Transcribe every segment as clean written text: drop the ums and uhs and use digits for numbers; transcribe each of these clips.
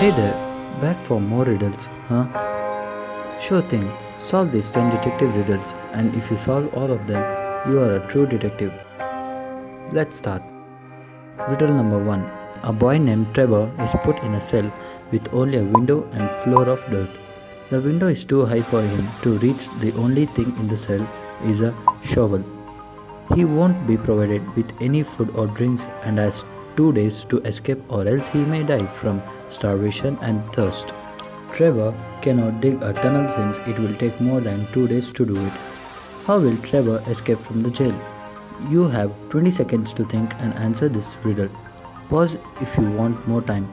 Hey there, back for more riddles, huh? Sure thing, solve these 10 detective riddles, and if you solve all of them, you are a true detective. Let's start. Riddle number 1. A boy named Trevor is put in a cell with only a window and floor of dirt. The window is too high for him to reach. The only thing in the cell is a shovel. He won't be provided with any food or drinks and has 2 days to escape, or else he may die from starvation and thirst. Trevor cannot dig a tunnel since it will take more than 2 days to do it. How will Trevor escape from the jail? You have 20 seconds to think and answer this riddle. Pause if you want more time.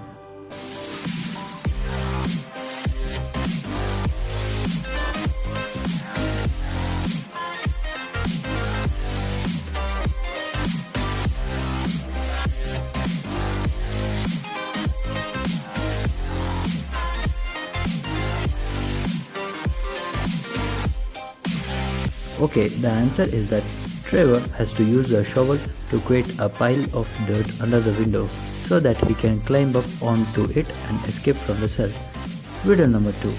Okay, the answer is that Trevor has to use a shovel to create a pile of dirt under the window so that he can climb up onto it and escape from the cell. Riddle number 2.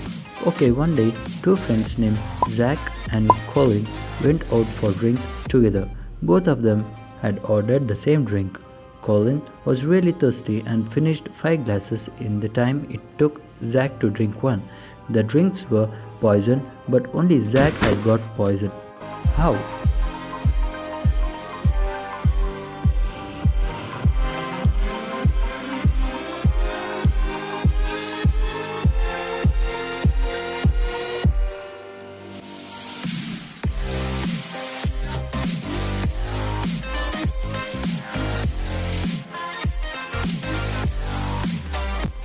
Okay, one day, two friends named Zach and Colin went out for drinks together. Both of them had ordered the same drink. Colin was really thirsty and finished 5 glasses in the time it took Zach to drink one. The drinks were poison, but only Zach had got poison. How?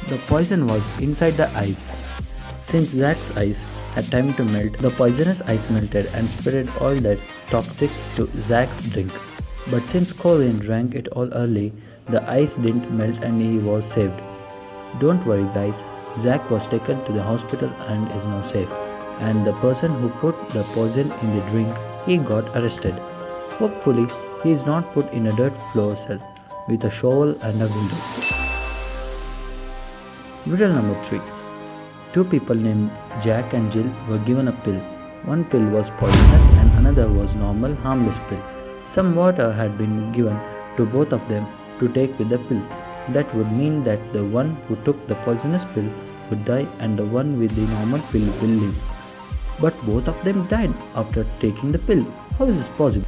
The poison was inside the ice. Since Zach's ice had time to melt, the poisonous ice melted and spread all that toxic to Zach's drink. But since Colin drank it all early, the ice didn't melt and he was saved. Don't worry guys, Zach was taken to the hospital and is now safe. And the person who put the poison in the drink, he got arrested. Hopefully, he is not put in a dirt floor cell with a shovel and a window. Riddle number 3. Two people named Jack and Jill were given a pill. One pill was poisonous and another was normal, harmless pill. Some water had been given to both of them to take with the pill. That would mean that the one who took the poisonous pill would die and the one with the normal pill will live. But both of them died after taking the pill. How is this possible?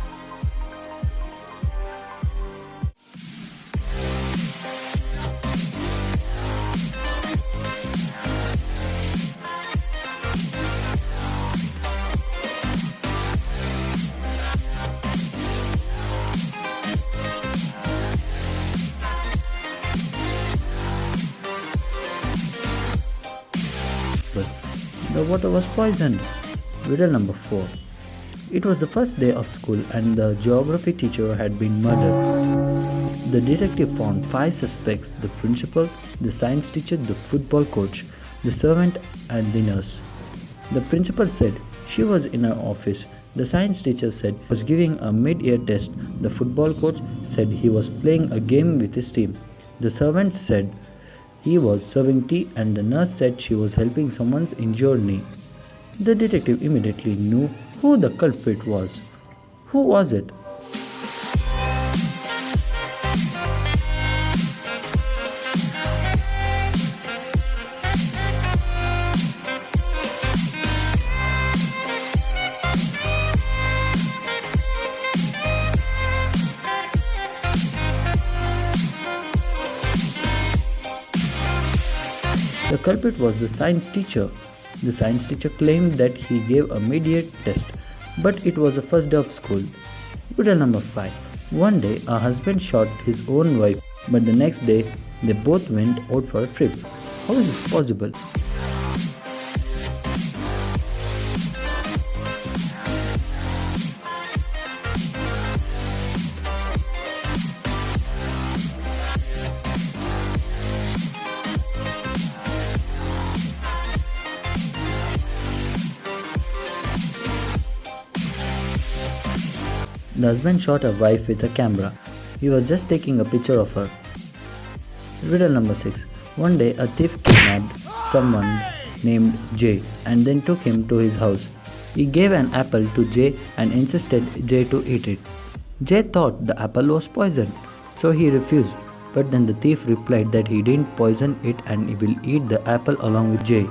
The water was poisoned. Riddle number 4. It was the first day of school and the geography teacher had been murdered. The detective found 5 suspects: the principal, the science teacher, the football coach, the servant and the nurse. The principal said she was in her office. The science teacher said he was giving a mid-year test. The football coach said he was playing a game with his team. The servant said he was serving tea and the nurse said she was helping someone's injured knee. The detective immediately knew who the culprit was. Who was it? The culprit was the science teacher. The science teacher claimed that he gave a mid-year test, but it was the first day of school. Riddle number 5. One day, a husband shot his own wife, but the next day, they both went out for a trip. How is this possible? The husband shot a wife with a camera. He was just taking a picture of her. Riddle number 6. One day, a thief kidnapped someone named Jay and then took him to his house. He gave an apple to Jay and insisted Jay to eat it. Jay thought the apple was poisoned, so he refused. But then the thief replied that he didn't poison it and he will eat the apple along with Jay.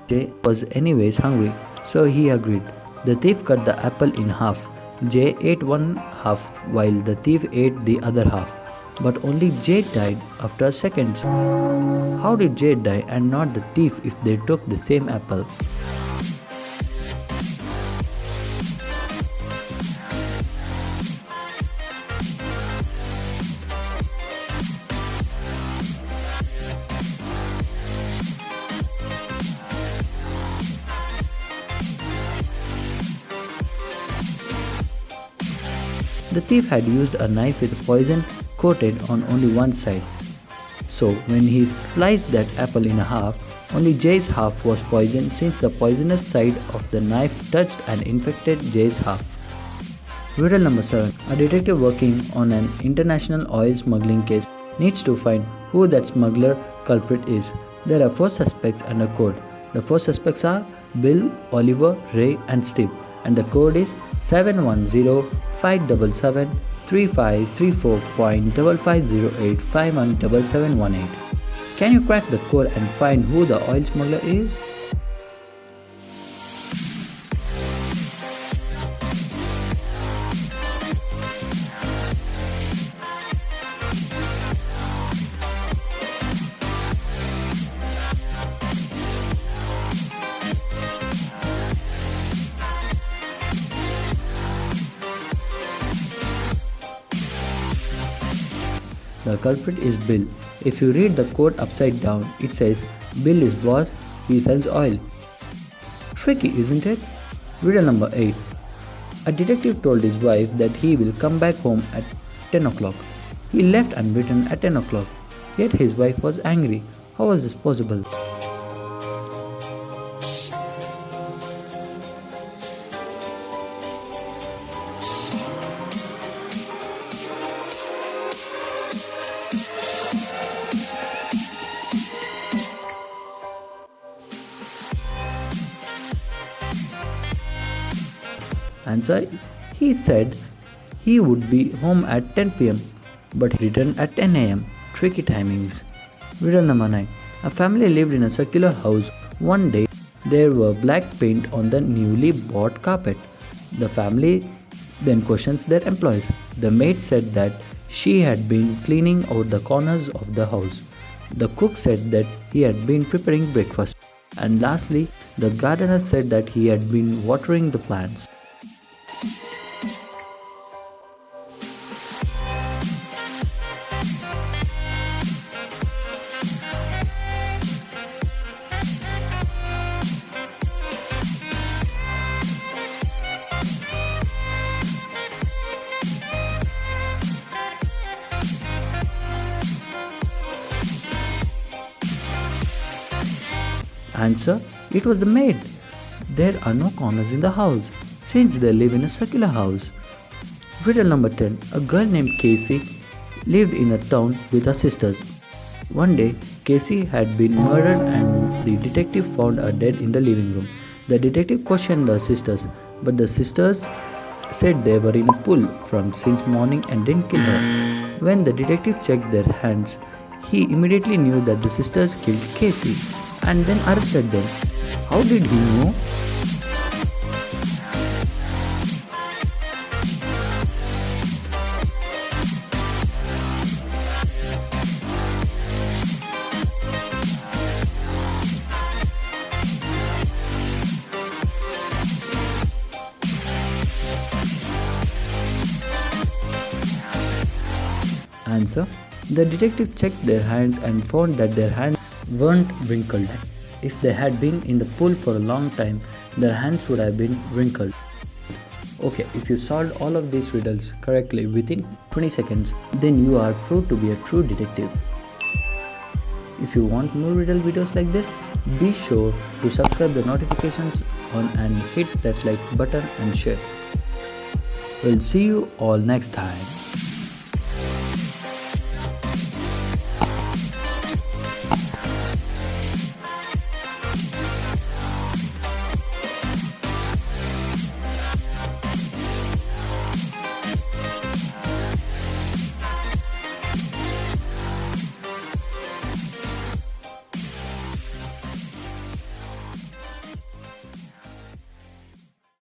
Jay was anyways hungry, so he agreed. The thief cut the apple in half. Jay ate one half while the thief ate the other half. But only Jay died after seconds. How did Jay die and not the thief if they took the same apple? The thief had used a knife with poison coated on only one side. So when he sliced that apple in half, only Jay's half was poisoned since the poisonous side of the knife touched and infected Jay's half. Riddle number 7. A detective working on an international oil smuggling case needs to find who that smuggler culprit is. There are 4 suspects and a code. The 4 suspects are Bill, Oliver, Ray and Steve, and the code is 710-577-3534.5508517718. Can you crack the code and find who the oil smuggler is? The culprit is Bill. If you read the code upside down, it says Bill is boss, he sells oil. Tricky, isn't it? Riddle number 8. A detective told his wife that he will come back home at 10 o'clock. He left unbidden at 10 o'clock. Yet his wife was angry. How was this possible? Answer: he said he would be home at 10 pm, but he returned at 10 am. Tricky timings. Riddle number 9. A family lived in a circular house. One day, there were black paint on the newly bought carpet. The family then questions their employees. The maid said that she had been cleaning out the corners of the house. The cook said that he had been preparing breakfast. And lastly, the gardener said that he had been watering the plants. Answer: it was the maid. There are no corners in the house since they live in a circular house. Riddle number 10. A girl named Casey lived in a town with her sisters. One day, Casey had been murdered and the detective found her dead in the living room. The detective questioned her sisters, but the sisters said they were in a pool from since morning and didn't kill her. When the detective checked their hands, he immediately knew that the sisters killed Casey and then arrested them. How did he know? Answer: the detective checked their hands and found that their hands weren't wrinkled. If they had been in the pool for a long time, their hands would have been wrinkled. Okay, if you solved all of these riddles correctly within 20 seconds, then you are proved to be a true detective. If you want more riddle videos like this, be sure to subscribe the notifications on and hit that like button and share. We'll see you all next time.